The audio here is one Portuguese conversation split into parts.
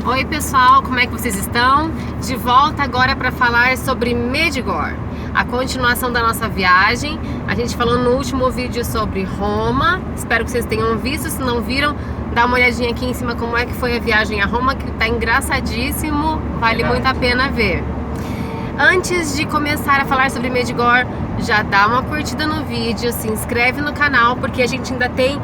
Oi pessoal, como é que vocês estão? De volta agora para falar sobre Medjugorje, a continuação da nossa viagem. A gente falou no último vídeo sobre Roma, espero que vocês tenham visto. Se não viram, dá uma olhadinha aqui em cima como é que foi a viagem a Roma, que tá engraçadíssimo, vale muito a pena ver. Antes de começar a falar sobre Medjugorje, já dá uma curtida no vídeo, se inscreve no canal, porque a gente ainda tem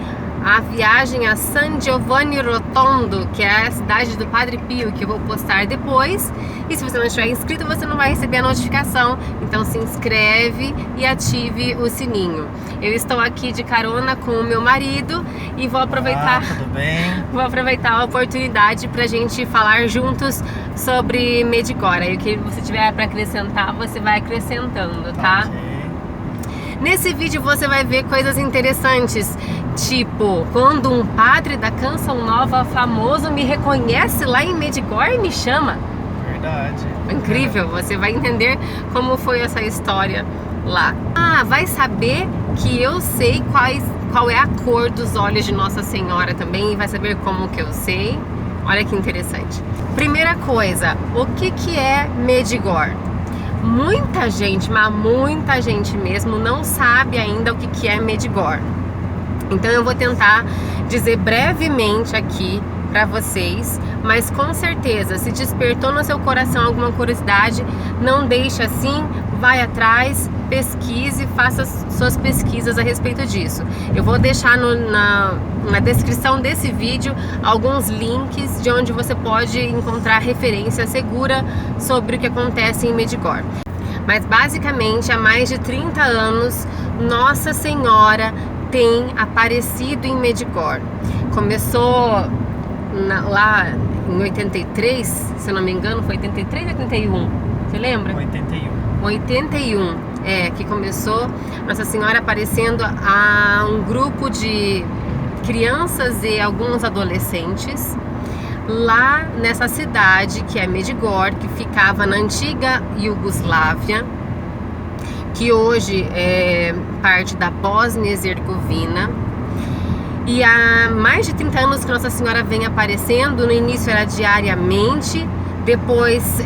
a viagem a San Giovanni Rotondo, que é a cidade do Padre Pio, que eu vou postar depois. E se você não estiver inscrito, você não vai receber a notificação. Então se inscreve e ative o sininho. Eu estou aqui de carona com o meu marido e vou aproveitar, tudo bem? Vou aproveitar a oportunidade para a gente falar juntos sobre Medjugorje. E o que você tiver para acrescentar, você vai acrescentando, tá? Okay. Nesse vídeo você vai ver coisas interessantes, tipo, quando um padre da Canção Nova famoso me reconhece lá em Medjugorje e me chama. Verdade. Incrível, você vai entender como foi essa história lá. Vai saber que eu sei qual é a cor dos olhos de Nossa Senhora também, e vai saber como que eu sei. Olha que interessante. Primeira coisa, o que é Medjugorje? Muita gente, mas muita gente mesmo não sabe ainda o que é Medjugorje. Então eu vou tentar dizer brevemente aqui para vocês, mas com certeza, se despertou no seu coração alguma curiosidade, não deixe assim, vai atrás, pesquise, faça suas pesquisas a respeito disso. Eu vou deixar na descrição desse vídeo alguns links de onde você pode encontrar referência segura sobre o que acontece em Medjugorje. Mas basicamente, há mais de 30 anos, Nossa Senhora tem aparecido em Medjugorje. Começou lá em 83, se eu não me engano, foi 83 ou 81? Você lembra? 81, que começou Nossa Senhora aparecendo a um grupo de crianças e alguns adolescentes lá nessa cidade que é Medjugorje, que ficava na antiga Iugoslávia, que hoje é parte da Bósnia-Herzegovina. E há mais de 30 anos que Nossa Senhora vem aparecendo. No início era diariamente, depois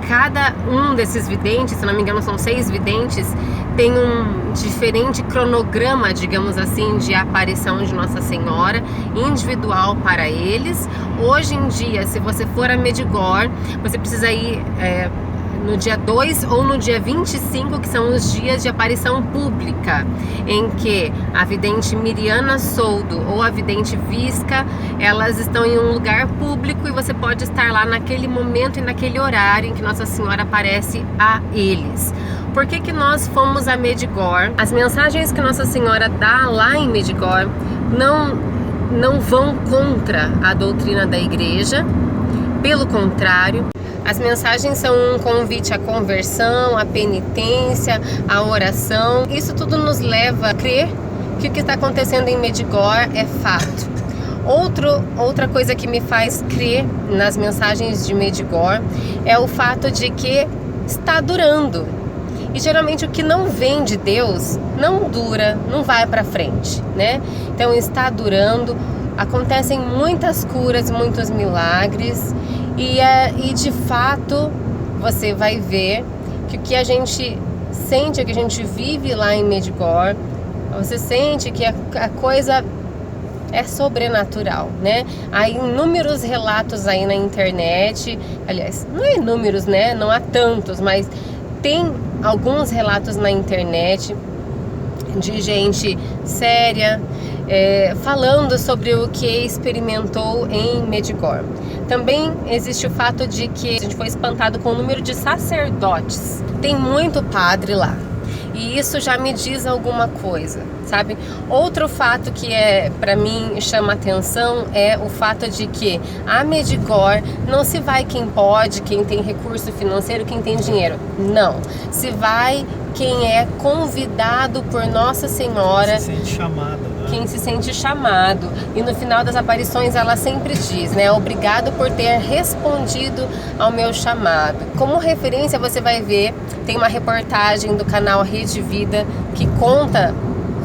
cada um desses videntes, se não me engano são 6 videntes, tem um diferente cronograma, digamos assim, de aparição de Nossa Senhora, individual para eles. Hoje em dia, se você for a Medjugorje, você precisa ir no dia 2 ou no dia 25, que são os dias de aparição pública, em que a vidente Miriana Soldo ou a vidente Visca, elas estão em um lugar público e você pode estar lá naquele momento e naquele horário em que Nossa Senhora aparece a eles. Por que nós fomos a Medjugorje? As mensagens que Nossa Senhora dá lá em Medjugorje não vão contra a doutrina da igreja, pelo contrário. As mensagens são um convite à conversão, à penitência, à oração. Isso tudo nos leva a crer que o que está acontecendo em Medjugorje é fato. Outra coisa que me faz crer nas mensagens de Medjugorje é o fato de que está durando. E geralmente o que não vem de Deus não dura, não vai para frente, né? Então está durando, acontecem muitas curas, muitos milagres. E de fato você vai ver que o que a gente sente, o que a gente vive lá em Medjugorje, você sente que a coisa é sobrenatural, né? Há inúmeros relatos aí na internet, aliás, não é inúmeros, né? Não há tantos, mas tem alguns relatos na internet de gente séria, falando sobre o que experimentou em Medjugorje. Também existe o fato de que a gente foi espantado com o número de sacerdotes. Tem muito padre lá. E isso já me diz alguma coisa, sabe? Outro fato que para mim chama atenção é o fato de que a Medjugorje não se vai quem pode, quem tem recurso financeiro, quem tem dinheiro. Não. Se vai quem é convidado por Nossa Senhora. Se sente chamado, né? Quem se sente chamado. E no final das aparições ela sempre diz, né? Obrigado por ter respondido ao meu chamado. Como referência você vai ver, tem uma reportagem do canal Rede Vida que conta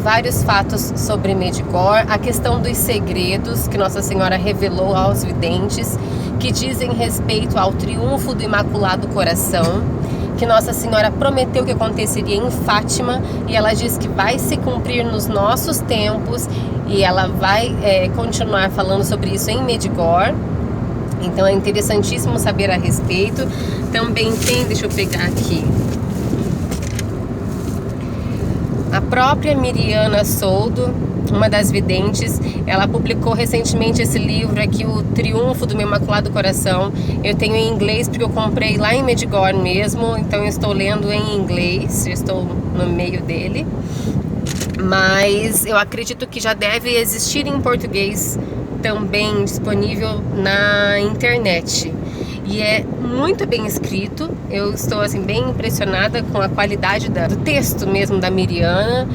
vários fatos sobre Medjugorje, a questão dos segredos que Nossa Senhora revelou aos videntes, que dizem respeito ao triunfo do Imaculado Coração, que Nossa Senhora prometeu que aconteceria em Fátima, e ela diz que vai se cumprir nos nossos tempos, e ela vai continuar falando sobre isso em Medjugorje. Então é interessantíssimo saber a respeito. Também tem, deixa eu pegar aqui, a própria Miriana Soldo, uma das videntes, ela publicou recentemente esse livro aqui, O Triunfo do Meu Imaculado Coração. Eu tenho em inglês porque eu comprei lá em Medjugorje mesmo, então eu estou lendo em inglês, eu estou no meio dele. Mas eu acredito que já deve existir em português também disponível na internet. E é muito bem escrito. Eu estou assim bem impressionada com a qualidade do texto mesmo da Miriana,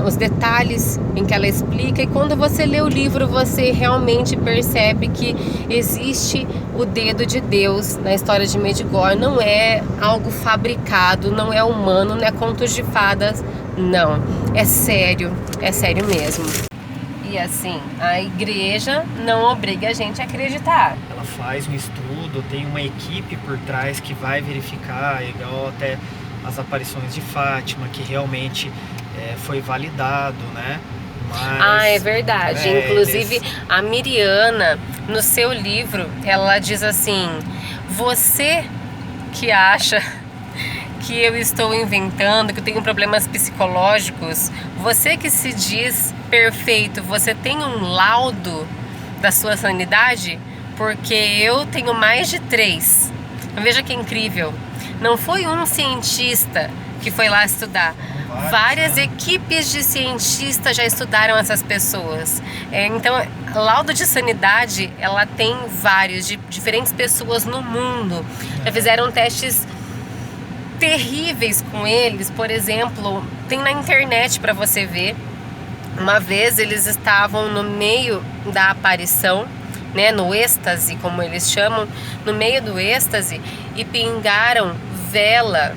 os detalhes em que ela explica, e quando você lê o livro você realmente percebe que existe o dedo de Deus na história de Medjugorje. Não é algo fabricado, não é humano, não é contos de fadas, não, é sério mesmo. E assim, a igreja não obriga a gente a acreditar. Ela faz um estudo, tem uma equipe por trás que vai verificar, igual até as aparições de Fátima, que realmente foi validado, né? Mas, é verdade. Inclusive, a Miriana, no seu livro, ela diz assim: você que acha que eu estou inventando, que eu tenho problemas psicológicos, você que se diz perfeito, você tem um laudo da sua sanidade? Porque eu tenho mais de 3. Veja que incrível. Não foi um cientista que foi lá estudar. Várias equipes de cientistas já estudaram essas pessoas. Então, laudo de sanidade, ela tem vários, de diferentes pessoas no mundo. Já fizeram testes terríveis com eles. Por exemplo, tem na internet para você ver. Uma vez eles estavam no meio da aparição, né, no êxtase, como eles chamam, no meio do êxtase, e pingaram vela,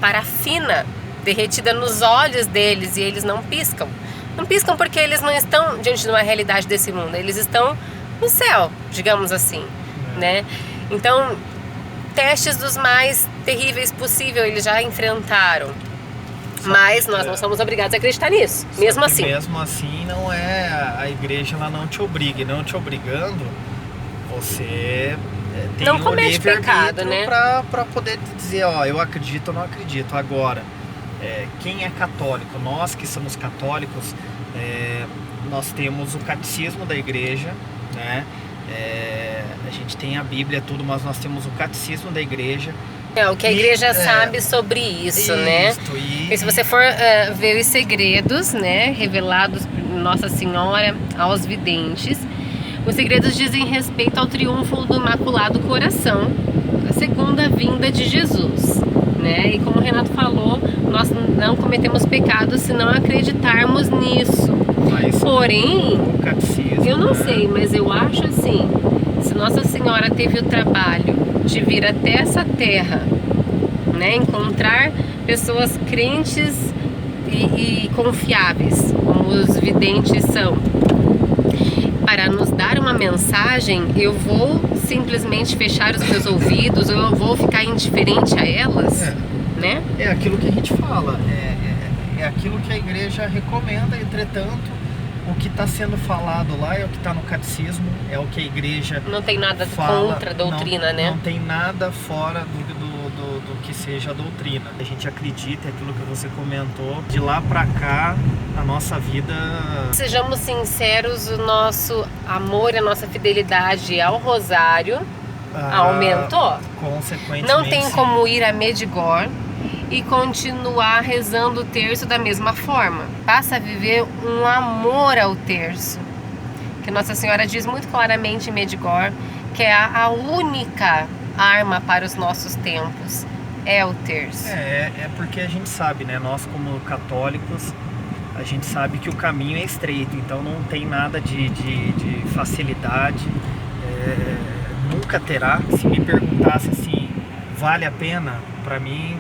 parafina derretida nos olhos deles, e eles não piscam. Não piscam porque eles não estão diante de uma realidade desse mundo, eles estão no céu, digamos assim, né? Então, testes dos mais terríveis possível eles já enfrentaram. Mas nós não somos obrigados a acreditar nisso, mesmo assim. Mesmo assim, não é a igreja, ela não te obriga. E não te obrigando, você tem não comete pecado, né? Pra poder dizer, ó, eu acredito ou não acredito. Agora, quem é católico, nós que somos católicos, nós temos o catecismo da igreja, né? A gente tem a Bíblia, tudo, mas nós temos o catecismo da igreja. O que a igreja sabe sobre isso, né? E se você for ver os segredos, né, revelados por Nossa Senhora aos videntes, os segredos dizem respeito ao triunfo do Imaculado Coração, a segunda vinda de Jesus, né? E como o Renato falou, nós não cometemos pecado se não acreditarmos nisso. Porém, eu não sei, mas eu acho assim, se Nossa Senhora teve o trabalho de vir até essa terra, né, encontrar pessoas crentes e confiáveis, como os videntes são, para nos dar uma mensagem, eu vou simplesmente fechar os meus ouvidos, ou eu vou ficar indiferente a elas, né? É aquilo que a gente fala, é aquilo que a igreja recomenda. Entretanto, o que está sendo falado lá é o que está no catecismo, é o que a igreja não tem nada fala, contra a doutrina, né? Não tem nada fora do que seja a doutrina. A gente acredita, é aquilo que você comentou, de lá para cá, a nossa vida... Sejamos sinceros, o nosso amor, a nossa fidelidade ao rosário aumentou. Consequentemente, não tem como ir a Medjugorje e continuar rezando o terço da mesma forma. Passa a viver um amor ao terço, que Nossa Senhora diz muito claramente em Medjugorje, que é a única arma para os nossos tempos, é o terço. É porque a gente sabe, né? Nós como católicos, a gente sabe que o caminho é estreito, então não tem nada de facilidade, nunca terá. Se me perguntasse assim, vale a pena? Para mim,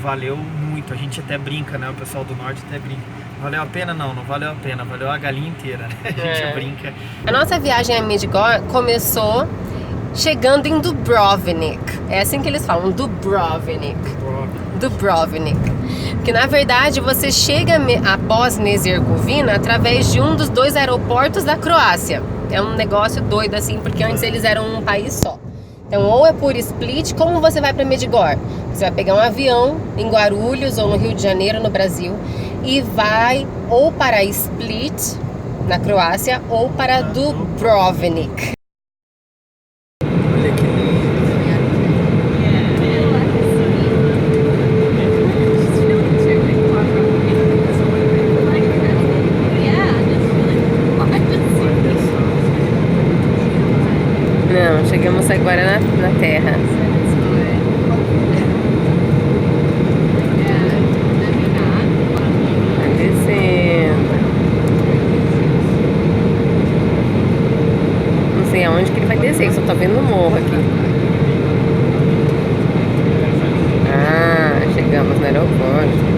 valeu muito. A gente até brinca, né? O pessoal do norte até brinca. Valeu a pena? Não, não valeu a pena. Valeu a galinha inteira, né? A gente brinca. A nossa viagem a Medjugorje começou chegando em Dubrovnik. É assim que eles falam, Dubrovnik. Dubrovnik. Porque na verdade você chega a Bósnia-Herzegovina através de um dos 2 aeroportos da Croácia. É um negócio doido assim, porque antes eles eram um país só. Então ou é por Split, como você vai para Medjugorje? Você vai pegar um avião em Guarulhos ou no Rio de Janeiro, no Brasil, e vai ou para Split, na Croácia, ou para Dubrovnik. Olha que lindo. Não, chegamos agora na terra. Tá descendo. Não sei aonde que ele vai descer, só tô vendo o morro aqui. Ah, chegamos no aeroporto.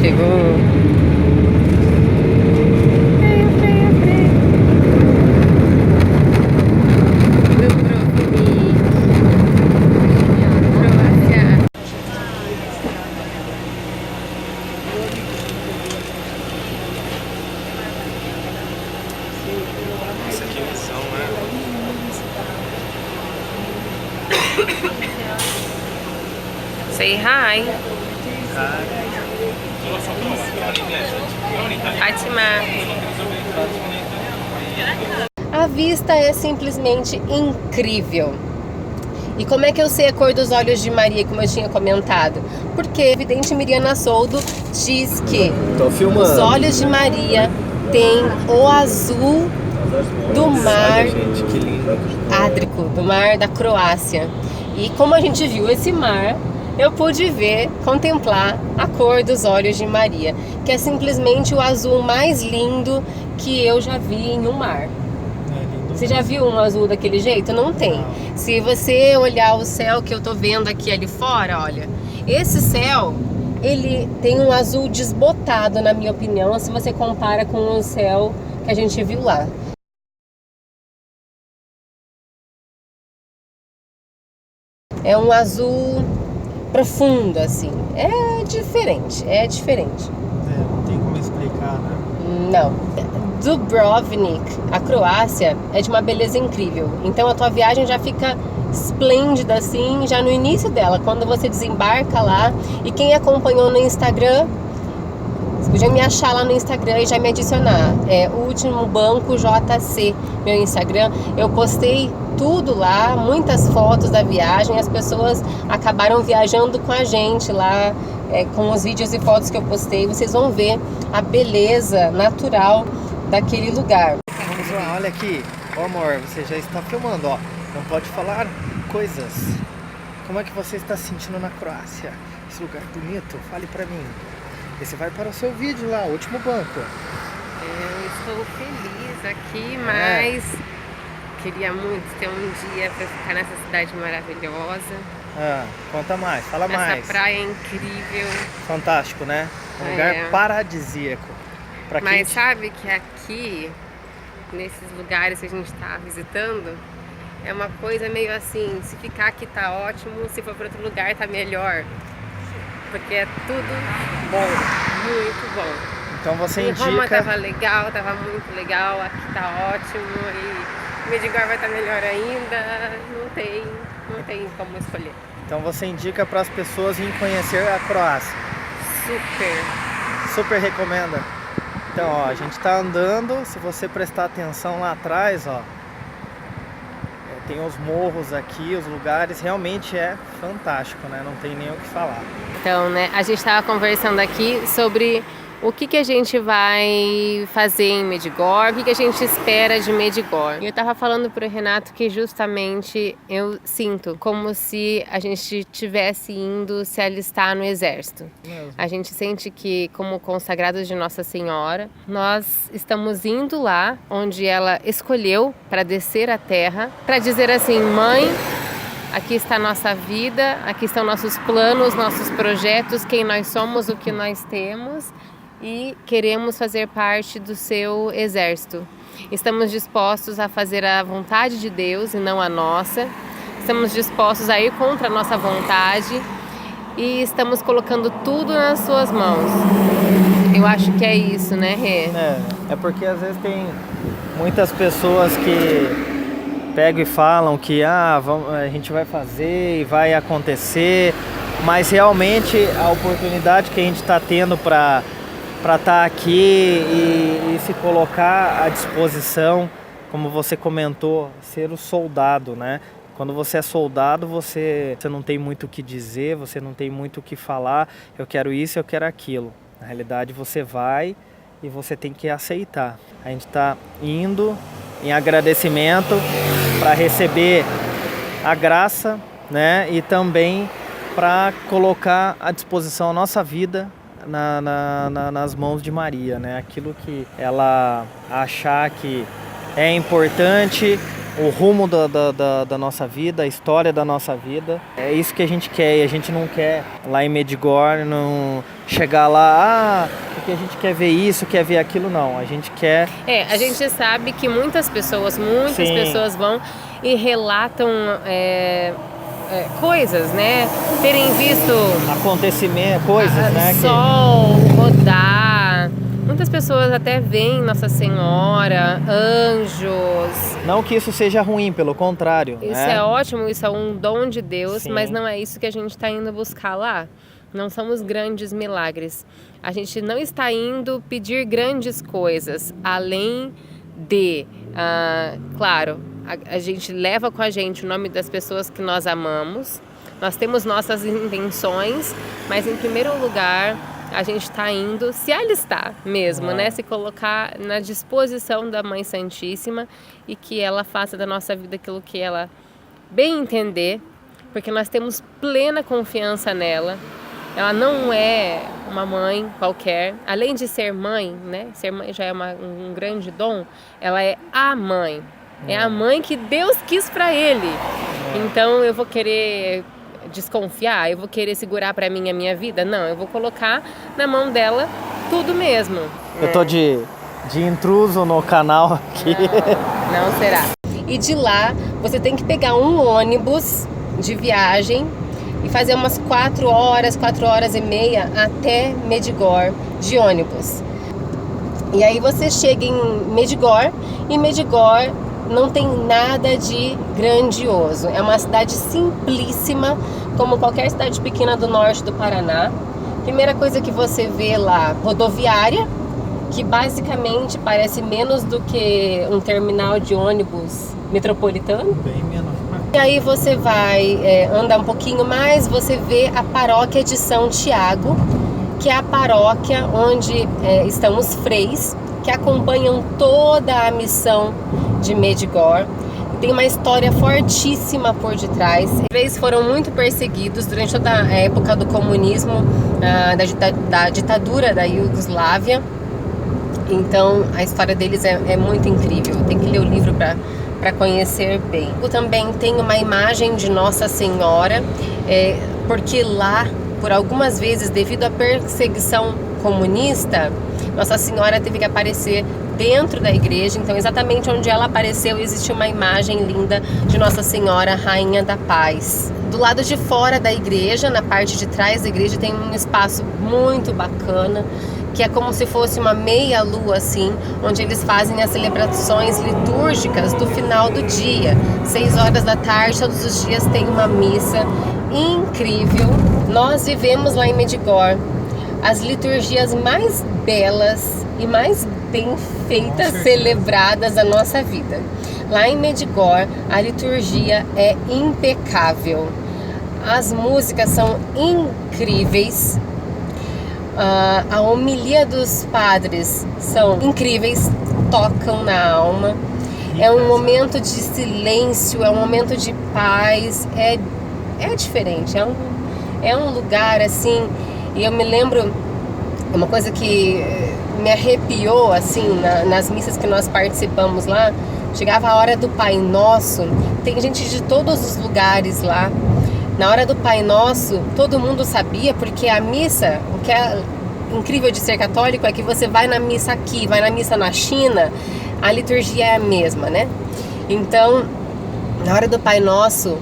Chegou. Nossa, que visão, né? Say hi. Fatima. A vista é simplesmente incrível. E como é que eu sei a cor dos olhos de Maria, como eu tinha comentado? Porque a vidente Miriana Soldo diz que os olhos de Maria têm o azul do mar Adrico, do mar da Croácia. E como a gente viu esse mar, eu pude ver, contemplar a cor dos olhos de Maria, que é simplesmente o azul mais lindo que eu já vi em um mar. Você já viu um azul daquele jeito? Não tem. Se você olhar o céu que eu tô vendo aqui ali fora, olha, esse céu, ele tem um azul desbotado, na minha opinião, se você compara com o céu que a gente viu lá. É um azul profundo, assim. É diferente, é diferente. Não tem como explicar, né? Não. Dubrovnik, a Croácia, é de uma beleza incrível. Então a tua viagem já fica esplêndida, assim, já no início dela, quando você desembarca lá. E quem acompanhou no Instagram, você podia me achar lá no Instagram e já me adicionar. É o Último Banco JC, meu Instagram. Eu postei tudo lá, muitas fotos da viagem. As pessoas acabaram viajando com a gente lá, com os vídeos e fotos que eu postei. Vocês vão ver a beleza natural daquele lugar. Vamos lá, olha aqui. Ô amor, você já está filmando, ó. Não pode falar coisas. Como é que você está se sentindo na Croácia? Esse lugar bonito? Fale pra mim. Esse vai para o seu vídeo lá, o Último Banco. Eu estou feliz aqui, mas queria muito ter um dia para ficar nessa cidade maravilhosa. Conta mais, fala mais. Essa praia é incrível. Fantástico, né? Um lugar paradisíaco. Mas sabe que aqui, nesses lugares que a gente está visitando, é uma coisa meio assim, se ficar aqui tá ótimo, se for para outro lugar tá melhor. Porque é tudo bom, muito bom. Então você indica... Roma tava legal, tava muito legal, aqui tá ótimo e Medjugorje vai estar melhor ainda, não tem como escolher. Então você indica para as pessoas irem conhecer a Croácia? Super recomenda. Então, ó, a gente tá andando, se você prestar atenção lá atrás, ó, tem os morros aqui, os lugares, realmente é fantástico, né? Não tem nem o que falar. Então, né, a gente estava conversando aqui sobre o que a gente vai fazer em Medjugorje, o que a gente espera de Medjugorje. E eu tava falando pro Renato que justamente eu sinto como se a gente estivesse indo se alistar no exército. A gente sente que, como consagrados de Nossa Senhora, nós estamos indo lá onde ela escolheu para descer a terra, para dizer assim: mãe, aqui está a nossa vida, aqui estão nossos planos, nossos projetos, quem nós somos, o que nós temos e queremos fazer parte do seu exército. Estamos dispostos a fazer a vontade de Deus e não a nossa. Estamos dispostos a ir contra a nossa vontade e estamos colocando tudo nas suas mãos. Eu acho que é isso, né, Rê? É porque às vezes tem muitas pessoas que pegam e falam que a gente vai fazer e vai acontecer, mas realmente a oportunidade que a gente está tendo para estar aqui e se colocar à disposição, como você comentou, ser o soldado, né? Quando você é soldado, você não tem muito o que dizer, você não tem muito o que falar, eu quero isso, eu quero aquilo. Na realidade, você vai e você tem que aceitar. A gente está indo em agradecimento para receber a graça, né? E também para colocar à disposição a nossa vida nas mãos de Maria, né? Aquilo que ela achar que é importante, o rumo da nossa vida, a história da nossa vida. É isso que a gente quer, e a gente não quer lá em Medjugorje, não chegar lá, porque a gente quer ver isso, quer ver aquilo, não. A gente quer... A gente sabe que muitas pessoas vão e relatam coisas, né? Terem visto... acontecimentos, coisas, né? Sol, rodar... Muitas pessoas até veem Nossa Senhora, anjos. Não que isso seja ruim, pelo contrário. Isso né? é ótimo, isso é um dom de Deus, Sim. Mas não é isso que a gente está indo buscar lá. Não são os grandes milagres. A gente não está indo pedir grandes coisas, além de, claro, a gente leva com a gente o nome das pessoas que nós amamos. Nós temos nossas intenções, mas em primeiro lugar... a gente está indo se alistar mesmo, né? Se colocar na disposição da Mãe Santíssima e que ela faça da nossa vida aquilo que ela bem entender, porque nós temos plena confiança nela. Ela não é uma mãe qualquer, além de ser mãe, né? Ser mãe já é um grande dom, ela é a mãe. É a mãe que Deus quis para ele. Então eu vou querer... desconfiar, eu vou querer segurar para mim a minha vida? Não, eu vou colocar na mão dela tudo mesmo. Eu tô de intruso no canal aqui. Não será. E de lá, você tem que pegar um ônibus de viagem e fazer umas 4 horas e meia até Medjugorje de ônibus. E aí você chega em Medjugorje e Medjugorje não tem nada de grandioso. É uma cidade simplíssima, como qualquer cidade pequena do norte do Paraná. Primeira coisa que você vê lá, rodoviária, que basicamente parece menos do que um terminal de ônibus metropolitano. Bem menos. E aí você vai andar um pouquinho mais, você vê a paróquia de São Tiago, que é a paróquia onde estão os freis, que acompanham toda a missão de Medjugorje. Tem uma história fortíssima por detrás. Eles foram muito perseguidos durante toda a época do comunismo, da ditadura da Iugoslávia. Então a história deles é muito incrível. Tem que ler o livro para conhecer bem. Também tem uma imagem de Nossa Senhora, porque lá, por algumas vezes, devido à perseguição comunista, Nossa Senhora teve que aparecer dentro da igreja. Então exatamente onde ela apareceu existe uma imagem linda de Nossa Senhora, Rainha da Paz. Do lado de fora da igreja, na parte de trás da igreja, tem um espaço muito bacana, que é como se fosse uma meia-lua assim, onde eles fazem as celebrações litúrgicas do final do dia. 6 horas da tarde, todos os dias tem uma missa incrível. Nós vivemos lá em Medjugorje as liturgias mais belas e mais bem feitas, celebradas da nossa vida. Lá em Medjugorje, a liturgia é impecável. As músicas são incríveis. A homilia dos padres são incríveis, tocam na alma. É um momento de silêncio, é um momento de paz. É diferente, é um lugar assim. E eu me lembro, uma coisa que me arrepiou assim nas missas que nós participamos lá, chegava a hora do Pai Nosso, tem gente de todos os lugares lá. Na hora do Pai Nosso, todo mundo sabia, porque a missa, o que é incrível de ser católico é que você vai na missa aqui, vai na missa na China, a liturgia é a mesma, né? Então, na hora do Pai Nosso,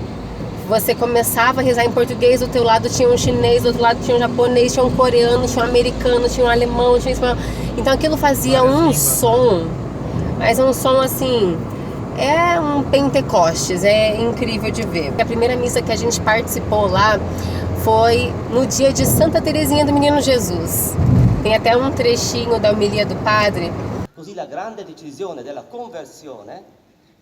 você começava a rezar em português, do teu lado tinha um chinês, do outro lado tinha um japonês, tinha um coreano, tinha um americano, tinha um alemão, tinha um espanhol. Então aquilo fazia um som, mas um som assim, é um Pentecostes, é incrível de ver. A primeira missa que a gente participou lá foi no dia de Santa Teresinha do Menino Jesus. Tem até um trechinho da homilia do padre. Così la grande decisione della conversione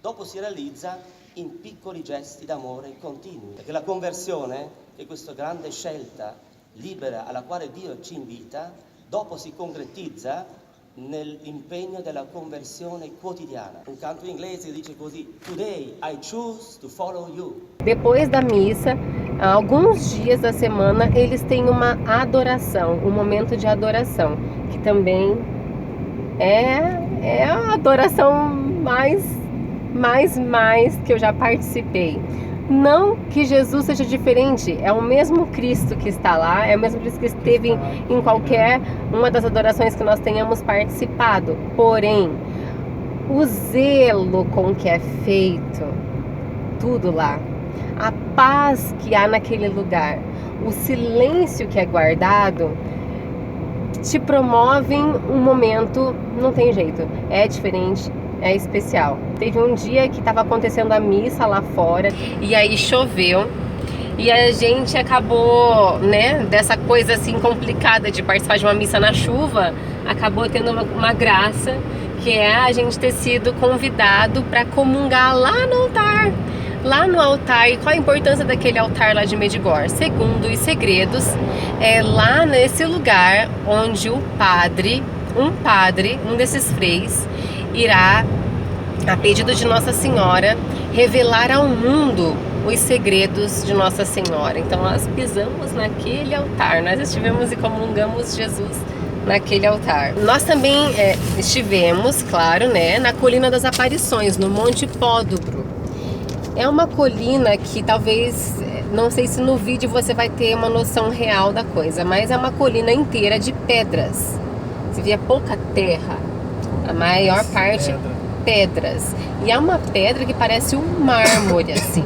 dopo si realizza in piccoli gesti d'amore continui. Perché la conversione è questa grande scelta libera alla quale Dio ci invita, dopo si concretizza nell'impegno della conversione quotidiana. Un canto inglese dice così: Today I choose to follow you. Depois da missa, alguns dias da semana, eles têm uma adoração, um momento de adoração, que também é a adoração mais que eu já participei. Não que Jesus seja diferente, é o mesmo Cristo que está lá, é o mesmo Cristo que esteve em qualquer uma das adorações que nós tenhamos participado. Porém, o zelo com que é feito, tudo lá, a paz que há naquele lugar, o silêncio que é guardado, te promovem um momento, não tem jeito, é diferente. É especial. Teve um dia que estava acontecendo a missa lá fora e aí choveu e a gente acabou, né, dessa coisa assim complicada de participar de uma missa na chuva, acabou tendo uma graça, que é a gente ter sido convidado para comungar lá no altar. Lá no altar, e qual a importância daquele altar lá de Medjugorje? Segundo os segredos, é lá nesse lugar onde um padre, um desses freis, irá, a pedido de Nossa Senhora, revelar ao mundo os segredos de Nossa Senhora. Então nós pisamos naquele altar, nós estivemos e comungamos Jesus naquele altar. Nós também estivemos, claro, né, na Colina das Aparições, no Monte Pódubro. É uma colina que talvez, não sei se no vídeo você vai ter uma noção real da coisa, mas é uma colina inteira de pedras. Você vê pouca terra. A maior parte pedras. E é uma pedra que parece um mármore, assim,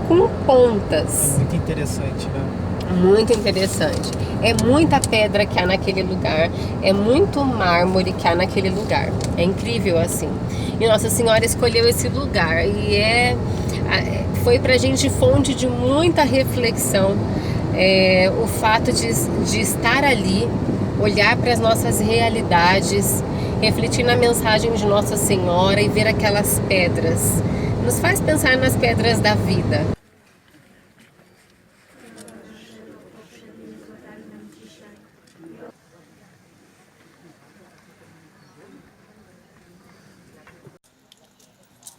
com pontas. Muito interessante, né? Muito interessante. É muita pedra que há naquele lugar, é muito mármore que há naquele lugar. É incrível assim. E Nossa Senhora escolheu esse lugar e foi pra gente fonte de muita reflexão. O fato de estar ali, olhar para as nossas realidades, refletir na mensagem de Nossa Senhora e ver aquelas pedras. Nos faz pensar nas pedras da vida.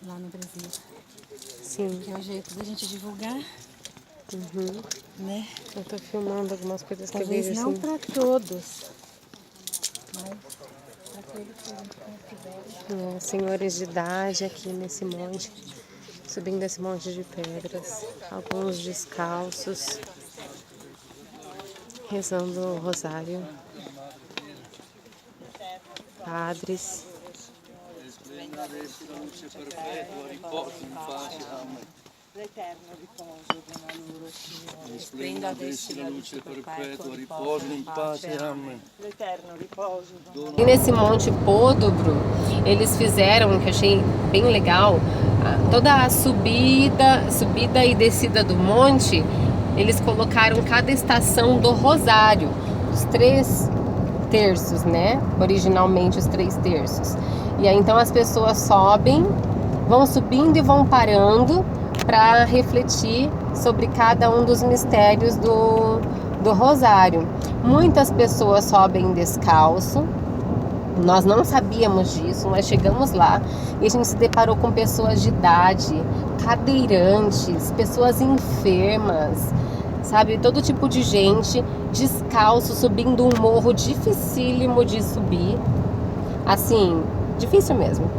Lá no Brasil. Sim. Que é o jeito da gente divulgar. Uhum. Né? Eu tô filmando algumas coisas que Talvez eu vejo não assim. para todos, mas para aqueles que não tiveram. Senhores de idade aqui nesse monte, subindo esse monte de pedras, alguns descalços, rezando o rosário, padres. L'eterno riposo dona loro, Signore. Splenda adesso la luce perpetua, riposo in pace. Amém. L'eterno riposo dona. E nesse Monte Pódubro, eles fizeram, que eu achei bem legal, toda a subida e descida do monte, eles colocaram cada estação do rosário, os 3 terços, né? Originalmente os 3 terços. E aí então as pessoas sobem, vão subindo e vão parando para refletir sobre cada um dos mistérios do rosário. Muitas pessoas sobem descalço. Nós não sabíamos disso, nós chegamos lá e a gente se deparou com pessoas de idade, cadeirantes, pessoas enfermas, sabe? Todo tipo de gente descalço, subindo um morro dificílimo de subir. Assim, difícil mesmo.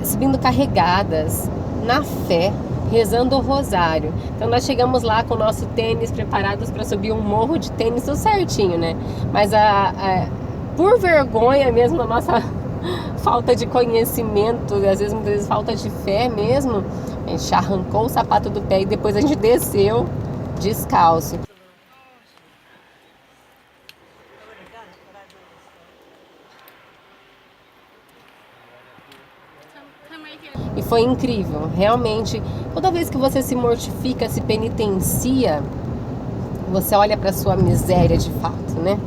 subindo carregadas, na fé, rezando o rosário. Então nós chegamos lá com o nosso tênis preparados para subir um morro de tênis, tudo certinho, né? Mas por vergonha mesmo, a nossa falta de conhecimento, às vezes muitas vezes falta de fé mesmo, a gente arrancou o sapato do pé e depois a gente desceu descalço. E foi incrível, realmente. Toda vez que você se mortifica, se penitencia, você olha para sua miséria de fato, né?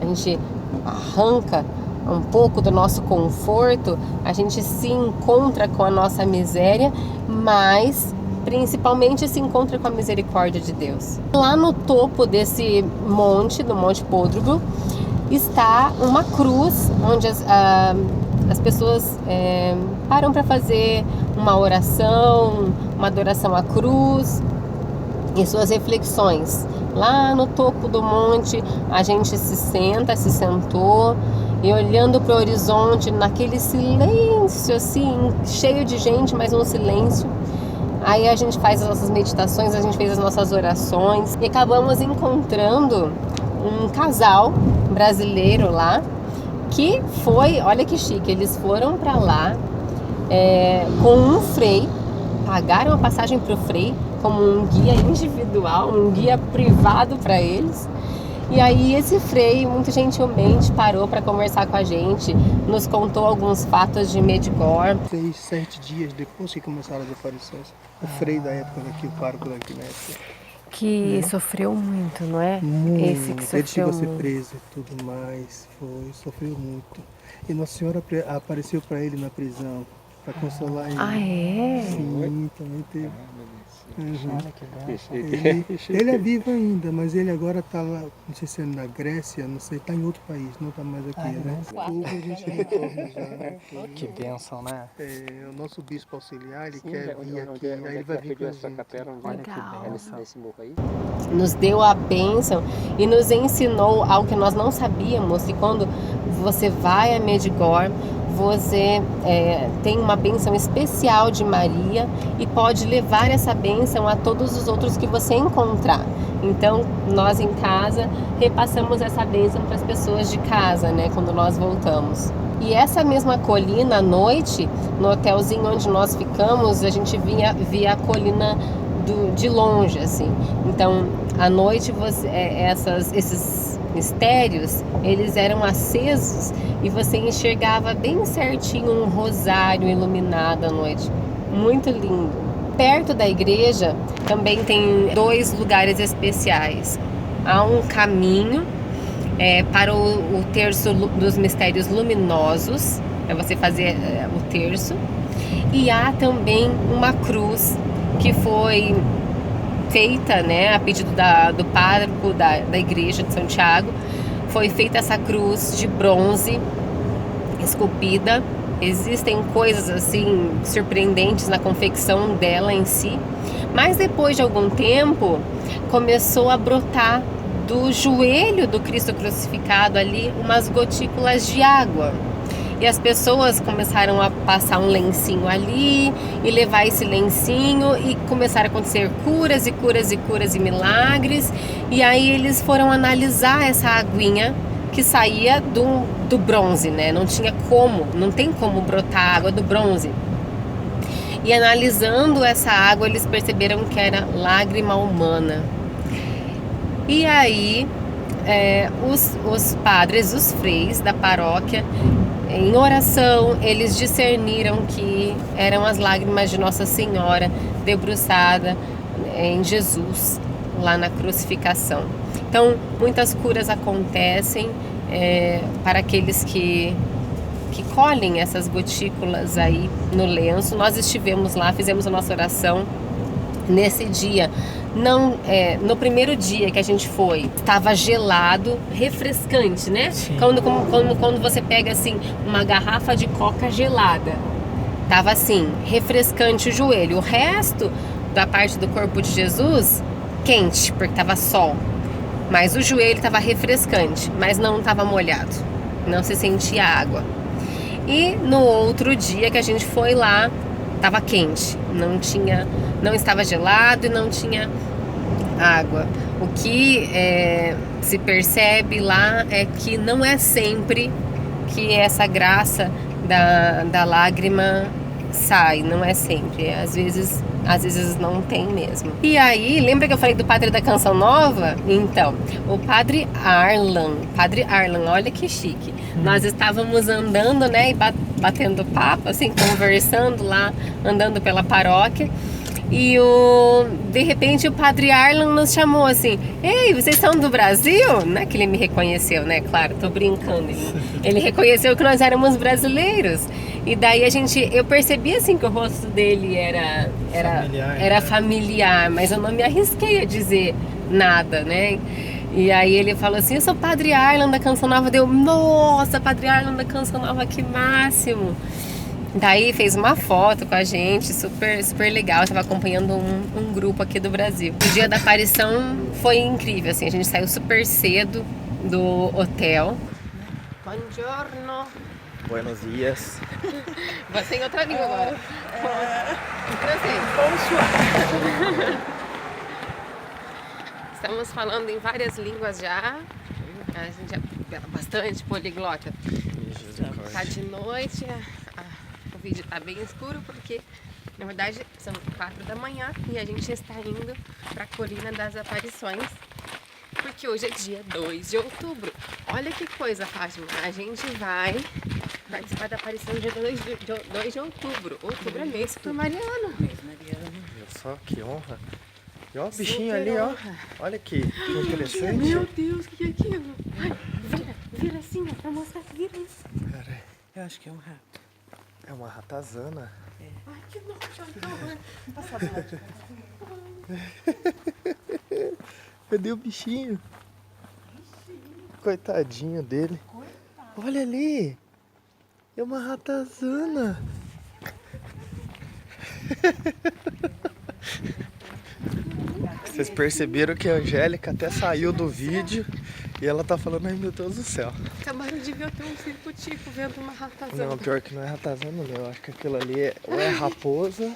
A gente arranca um pouco do nosso conforto, a gente se encontra com a nossa miséria, mas principalmente se encontra com a misericórdia de Deus. Lá no topo desse monte, do Monte Podrugo, está uma cruz onde as pessoas param para fazer uma oração, uma adoração à cruz e suas reflexões. Lá no topo do monte a gente se sentou e olhando para o horizonte, naquele silêncio assim, cheio de gente, mas um silêncio. Aí a gente faz as nossas meditações, a gente fez as nossas orações e acabamos encontrando um casal brasileiro lá, que foi, olha que chique, eles foram para lá com um frei, pagaram a passagem para o frei como um guia individual, um guia privado para eles. E aí esse frei muito gentilmente parou para conversar com a gente, nos contou alguns fatos de Medjugorje. 7 dias depois que começaram as aparições, o frei da época daqui, o pároco daqui na época. Que sofreu muito, não é? Muito. Esse que sofreu ele chegou a ser muito. preso e tudo mais, sofreu muito. E Nossa Senhora apareceu para ele na prisão, para consolar ele. Ah, é? Sim, também teve. Uhum. Ele é vivo ainda, mas ele agora está lá, não sei se é na Grécia, não sei, está em outro país, não está mais aqui, né? Tudo a gente retorna já. Que bênção, né? O nosso bispo auxiliar, ele quer vir aqui, aí ele vai vir com a gente. Legal. Nos deu a bênção e nos ensinou algo que nós não sabíamos, que quando você vai a Medjugorje, você tem uma bênção especial de Maria e pode levar essa bênção a todos os outros que você encontrar. Então, nós em casa repassamos essa bênção para as pessoas de casa, né, quando nós voltamos. E essa mesma colina, à noite, no hotelzinho onde nós ficamos, a gente via a colina de longe, assim. Então, à noite, esses mistérios, eles eram acesos e você enxergava bem certinho um rosário iluminado à noite. Muito lindo. Perto da igreja também tem 2 lugares especiais. Há um caminho para o terço dos mistérios luminosos, para você fazer o terço. E há também uma cruz que foi feita, né, a pedido do pároco da igreja de Santiago. Foi feita essa cruz de bronze esculpida. Existem coisas assim surpreendentes na confecção dela em si, mas depois de algum tempo começou a brotar do joelho do Cristo crucificado ali umas gotículas de água. E as pessoas começaram a passar um lencinho ali e levar esse lencinho e começaram a acontecer curas e curas e curas e milagres. E aí eles foram analisar essa aguinha que saía do bronze, né? Não tem como brotar água do bronze. E analisando essa água, eles perceberam que era lágrima humana. E aí os padres, os freis da paróquia, em oração, eles discerniram que eram as lágrimas de Nossa Senhora debruçada em Jesus, lá na crucificação. Então, muitas curas acontecem para aqueles que colhem essas gotículas aí no lenço. Nós estivemos lá, fizemos a nossa oração. Nesse dia, no primeiro dia que a gente foi, estava gelado, refrescante, né? Quando você pega assim uma garrafa de coca gelada, tava assim, refrescante o joelho. O resto da parte do corpo de Jesus, quente, porque tava sol. Mas o joelho estava refrescante, mas não estava molhado, não se sentia água. E no outro dia que a gente foi lá, estava quente, não estava gelado e não tinha água. O que se percebe lá é que não é sempre que essa graça da lágrima sai, não é sempre, às vezes não tem mesmo. E aí, lembra que eu falei do padre da Canção Nova? Então, o Padre Arlan, olha que chique. Nós estávamos andando, né, e batendo papo, assim, conversando lá, andando pela paróquia. E de repente o Padre Arlan nos chamou assim: ei, vocês são do Brasil? Não é que ele me reconheceu, né? Claro, tô brincando. Ele reconheceu que nós éramos brasileiros. E daí eu percebi assim que o rosto dele era familiar, mas eu não me arrisquei a dizer nada, né? E aí ele falou assim: eu sou Padre Arlan da Canção Nova. Nossa, Padre Arlan da Canção Nova, que máximo! Daí fez uma foto com a gente, super, super legal. Eu estava acompanhando um grupo aqui do Brasil. O dia da aparição foi incrível, assim, a gente saiu super cedo do hotel. Buongiorno. Buenos dias. Você em outra língua agora. Estamos falando em várias línguas já. A gente é bastante poliglota. Tá de noite. O vídeo tá bem escuro porque, na verdade, são 4 da manhã e a gente está indo para a Colina das Aparições, porque hoje é dia 2 de outubro. Olha que coisa, Fátima. A gente vai participar da aparição dia 2 de outubro. Outubro é mês para Mariano. Olha só, que honra. E ó o bichinho ali, ó. Olha que interessante. Meu Deus, o que é aquilo? Ai, vira assim, ó, pra mostrar que vira isso. Pera aí. Eu acho que é um rato. É uma ratazana. Ai, que nojo. Passa Cadê o bichinho? Coitadinho dele. Olha ali. É uma ratazana. Vocês perceberam que a Angélica até saiu do vídeo e ela tá falando: ai meu Deus do céu. Acabaram de ver um circo-tico vendo uma ratazana. Não, pior que não é ratazana, não. Eu acho que aquilo ali ou é raposa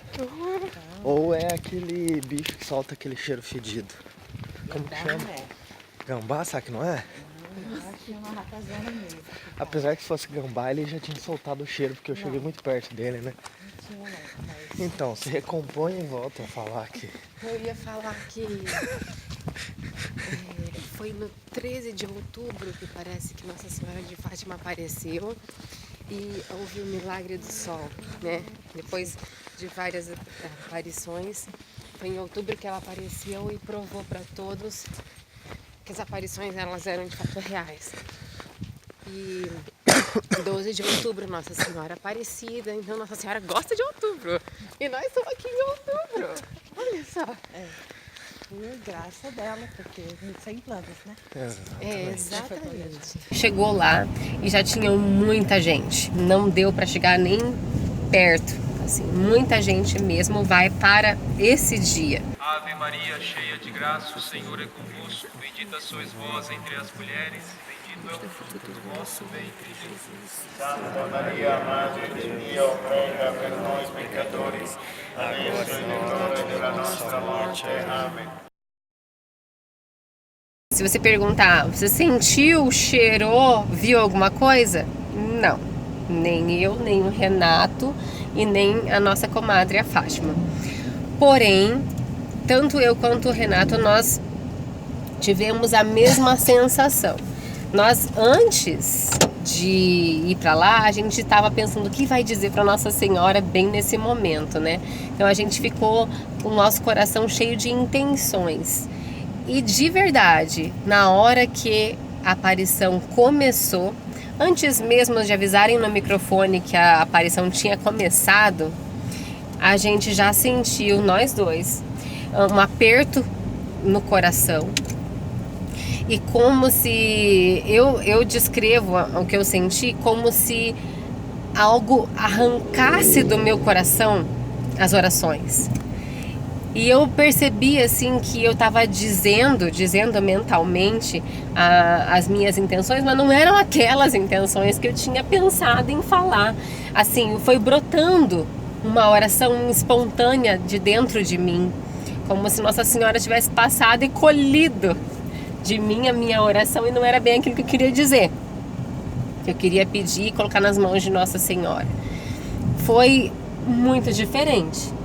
ou é aquele bicho que solta aquele cheiro fedido. Como que chama? Gambá, sabe que não é? Eu acho que é uma ratazana mesmo. Apesar que se fosse gambá, ele já tinha soltado o cheiro, porque eu cheguei muito perto dele, né? Então, se recompõe e volta a falar que... Eu ia falar que foi no 13 de outubro que parece que Nossa Senhora de Fátima apareceu e houve o milagre do sol, né? Depois de várias aparições, foi em outubro que ela apareceu e provou para todos que as aparições elas eram de fato reais. E 12 de outubro, Nossa Senhora Aparecida, então Nossa Senhora gosta de outubro. E nós estamos aqui em outubro. Olha só. Por graça dela, porque sem plantas, né? Exatamente. Chegou lá e já tinha muita gente. Não deu para chegar nem perto. Assim, muita gente mesmo vai para esse dia. Ave Maria, cheia de graça, o Senhor é convosco. Bendita sois vós entre as mulheres. Bendito é o fruto do vosso ventre, Jesus. Santa Maria, Madre de Dio, prega per nós pecadores, adesso e na hora da nossa morte. Amém. Se você perguntar, você sentiu, cheirou, viu alguma coisa? Não. Nem eu, nem o Renato e nem a nossa comadre, a Fátima. Porém, tanto eu quanto o Renato, nós tivemos a mesma sensação. Nós, antes de ir para lá, a gente estava pensando o que vai dizer para Nossa Senhora bem nesse momento, né? Então a gente ficou com o nosso coração cheio de intenções. E de verdade, na hora que a aparição começou, antes mesmo de avisarem no microfone que a aparição tinha começado, a gente já sentiu, nós dois, um aperto no coração. E como se, eu descrevo o que eu senti como se algo arrancasse do meu coração as orações. E eu percebi assim que eu estava dizendo mentalmente as minhas intenções, mas não eram aquelas intenções que eu tinha pensado em falar. Assim, foi brotando uma oração espontânea de dentro de mim, como se Nossa Senhora tivesse passado e colhido de mim a minha oração, e não era bem aquilo que eu queria dizer. Eu queria pedir e colocar nas mãos de Nossa Senhora. Foi muito diferente.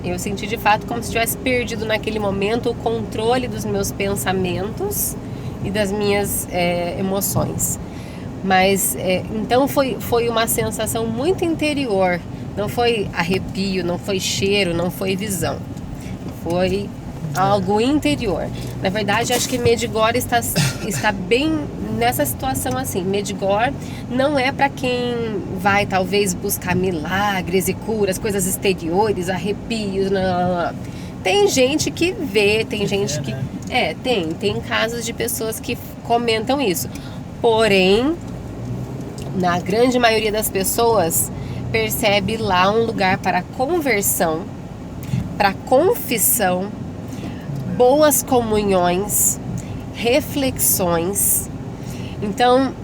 Eu senti de fato como se tivesse perdido naquele momento o controle dos meus pensamentos e das minhas emoções. Mas então foi uma sensação muito interior. Não foi arrepio, não foi cheiro, não foi visão. Foi algo interior. Na verdade, acho que Medjugorje está bem nessa situação assim. Medjugorje não é para quem vai talvez buscar milagres e curas, coisas exteriores, arrepios, não. Tem gente que vê, tem gente que... tem casos de pessoas que comentam isso. Porém, na grande maioria das pessoas, percebe lá um lugar para conversão, para confissão, boas comunhões, reflexões. Então,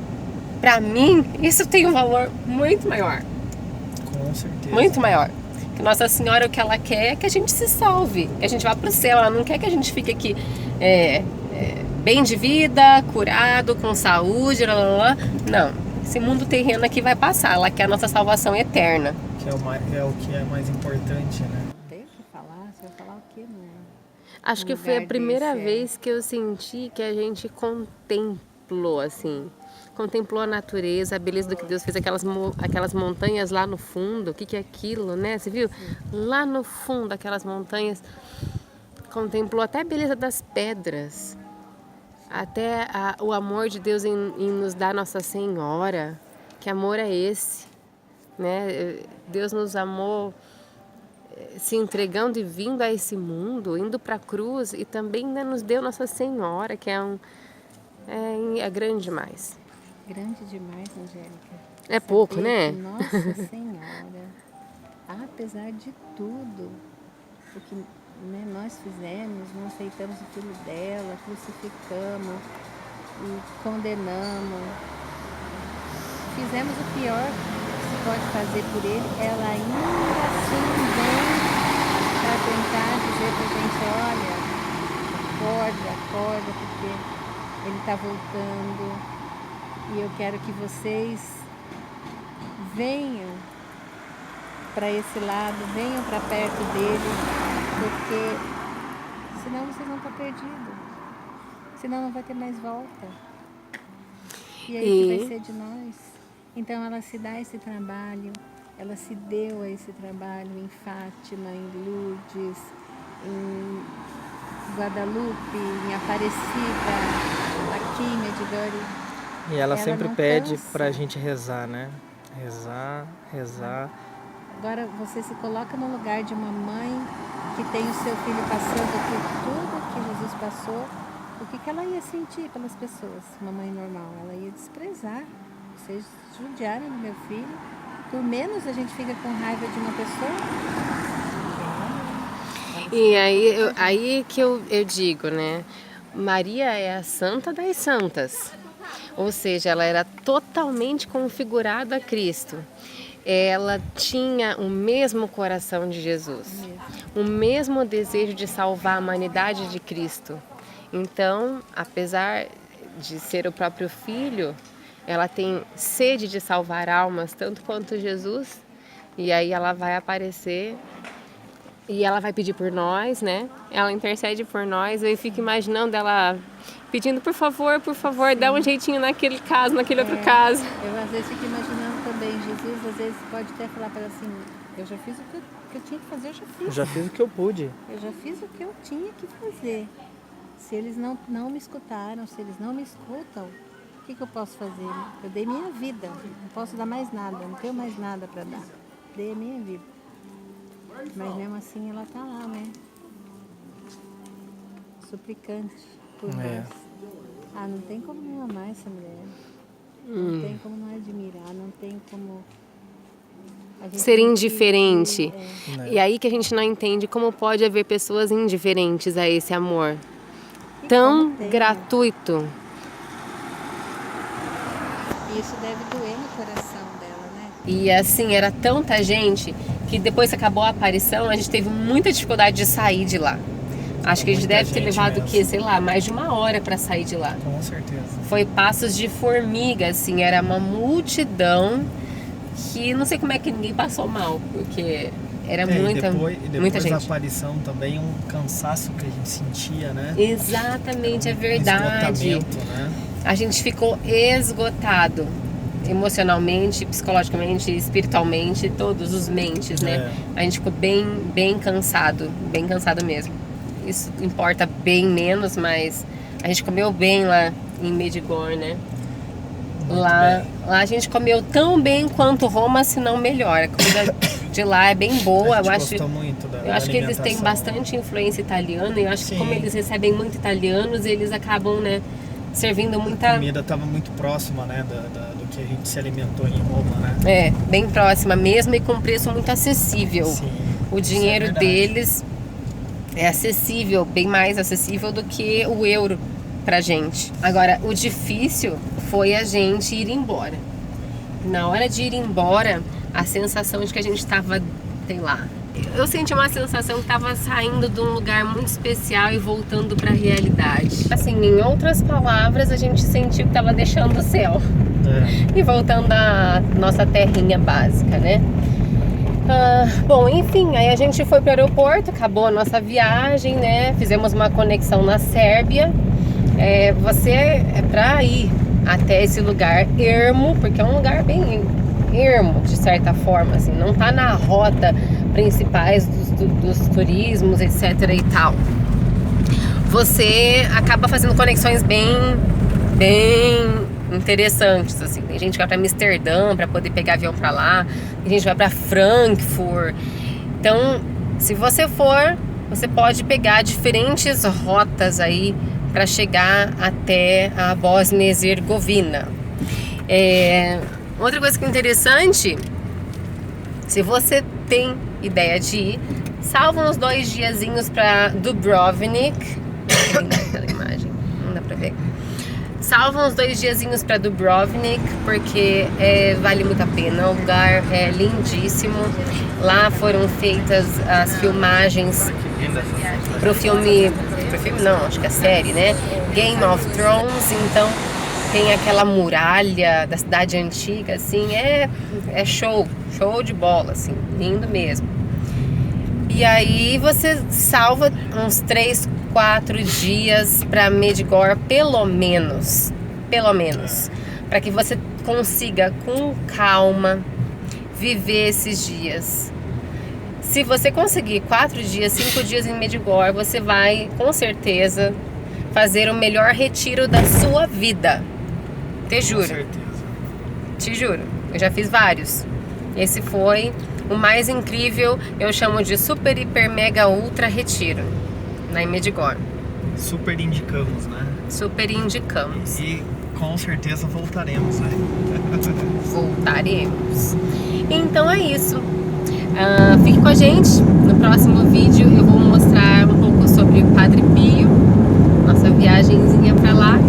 para mim, isso tem um valor muito maior. Com certeza. Muito maior. Que Nossa Senhora, o que ela quer é que a gente se salve, que a gente vá para o céu. Ela não quer que a gente fique aqui bem de vida, curado, com saúde, não. Esse mundo terreno aqui vai passar. Ela quer a nossa salvação eterna. Que é o que é mais importante, né? Tem que falar, você vai falar o quê, né? Acho que foi a primeira vez que eu senti que a gente contemplou, assim. Contemplou a natureza, a beleza do que Deus fez, aquelas montanhas lá no fundo. O que é aquilo, né? Você viu? Lá no fundo, aquelas montanhas. Contemplou até a beleza das pedras. Até o amor de Deus em nos dar Nossa Senhora. Que amor é esse? Né? Deus nos amou se entregando e vindo a esse mundo, indo para a cruz, e também nos deu Nossa Senhora, que é grande demais. Grande demais, Angélica. É pouco, Saber né? que Nossa Senhora, apesar de tudo o que nós fizemos, não aceitamos o filho dela, crucificamos e condenamos, fizemos o pior que se pode fazer por ele, ela ainda assim vem para tentar dizer para a gente, olha, acorda, porque ele está voltando. E eu quero que vocês venham para esse lado, venham para perto dele, porque senão vocês vão estar perdidos. Senão não vai ter mais volta. E aí o que vai ser de nós? Então ela se dá esse trabalho, ela se deu a esse trabalho em Fátima, em Lourdes, em Guadalupe, em Aparecida, aqui em Medjugorje. E ela sempre pede cansa. pra gente rezar, né? Rezar. Agora você se coloca no lugar de uma mãe que tem o seu filho passando por tudo que Jesus passou. O que ela ia sentir pelas pessoas? Uma mãe normal, ela ia desprezar. Vocês judiaram do meu filho. Por menos a gente fica com raiva de uma pessoa. E aí que eu digo, né? Maria é a santa das santas. Ou seja, ela era totalmente configurada a Cristo. Ela tinha o mesmo coração de Jesus, o mesmo desejo de salvar a humanidade de Cristo. Então, apesar de ser o próprio Filho, ela tem sede de salvar almas, tanto quanto Jesus. E aí ela vai aparecer e ela vai pedir por nós, né? Ela intercede por nós. Eu fico imaginando ela pedindo, por favor, dá um jeitinho naquele caso, naquele outro caso. Eu às vezes fico imaginando também, Jesus às vezes pode até falar para ela assim, eu já fiz o que eu tinha que fazer, eu já fiz. Eu já fiz o que eu pude. Eu já fiz o que eu tinha que fazer. Se eles não me escutaram, se eles não me escutam, o que eu posso fazer? Eu dei minha vida, não posso dar mais nada, não tenho mais nada para dar. Dei a minha vida. Mas mesmo assim ela tá lá, né? Suplicante por nós. Ah, não tem como não amar essa mulher. Não tem como não admirar, não tem como ser indiferente. E aí que a gente não entende como pode haver pessoas indiferentes a esse amor tão gratuito. Isso deve doer no coração dela, né? E assim, era tanta gente que depois que acabou a aparição, a gente teve muita dificuldade de sair de lá. Acho que a gente deve ter levado, sei lá, mais de 1 hora para sair de lá. Com certeza. Foi passos de formiga, assim, era uma multidão que não sei como é que ninguém passou mal, porque era muita gente. Da aparição também, um cansaço que a gente sentia, né? Exatamente, é verdade. Esgotamento, né? A gente ficou esgotado emocionalmente, psicologicamente, espiritualmente, todos os mentes, né? A gente ficou bem cansado mesmo. Isso importa bem menos, mas a gente comeu bem lá em Medjugorje, né? Lá a gente comeu tão bem quanto Roma, se não melhor. A comida de lá é bem boa. Eu acho que eles têm bastante influência italiana. E eu acho que como eles recebem muito italianos, eles acabam, né, servindo muita... A comida estava muito próxima, né, do que a gente se alimentou em Roma, né? É, bem próxima mesmo e com preço muito acessível. Sim, o dinheiro deles é acessível, bem mais acessível do que o euro pra gente. Agora, o difícil foi a gente ir embora. Na hora de ir embora, a sensação de que a gente estava, sei lá, eu senti uma sensação que estava saindo de um lugar muito especial e voltando para a realidade. Assim, em outras palavras, a gente sentiu que estava deixando o céu e voltando à nossa terrinha básica, né? Bom, enfim, aí a gente foi para o aeroporto, acabou a nossa viagem, né? Fizemos uma conexão na Sérvia. Você é para ir até esse lugar ermo, porque é um lugar bem ermo, de certa forma, assim, não tá na rota principais dos turismos, etc e tal. Você acaba fazendo conexões bem interessantes, assim. Tem gente que vai para Amsterdã para poder pegar avião para lá, tem gente que vai para Frankfurt. Então, se você for, você pode pegar diferentes rotas aí para chegar até a Bósnia-Herzegovina. Outra coisa que é interessante, se você tem ideia de ir, salva uns 2 diazinhos para Dubrovnik. Aquela imagem, não dá para ver. Salva uns 2 diazinhos para Dubrovnik, porque vale muito a pena. O lugar é lindíssimo. Lá foram feitas as filmagens pro filme não, acho que é a série, né? Game of Thrones. Então tem aquela muralha da cidade antiga, assim, é show de bola, assim, lindo mesmo. E aí você salva uns 3, 4 dias para Medjugorje, pelo menos, para que você consiga com calma viver esses dias. Se você conseguir 4 dias, 5 dias em Medjugorje, você vai com certeza fazer o melhor retiro da sua vida. Te juro. Com certeza. Te juro. Eu já fiz vários. Esse foi o mais incrível. Eu chamo de super, hiper, mega, ultra retiro lá em Medjugorje. Super indicamos, né? Super indicamos. E com certeza voltaremos, né? Voltaremos. Então é isso. Fique com a gente. No próximo vídeo eu vou mostrar um pouco sobre o Padre Pio, nossa viagenzinha pra lá.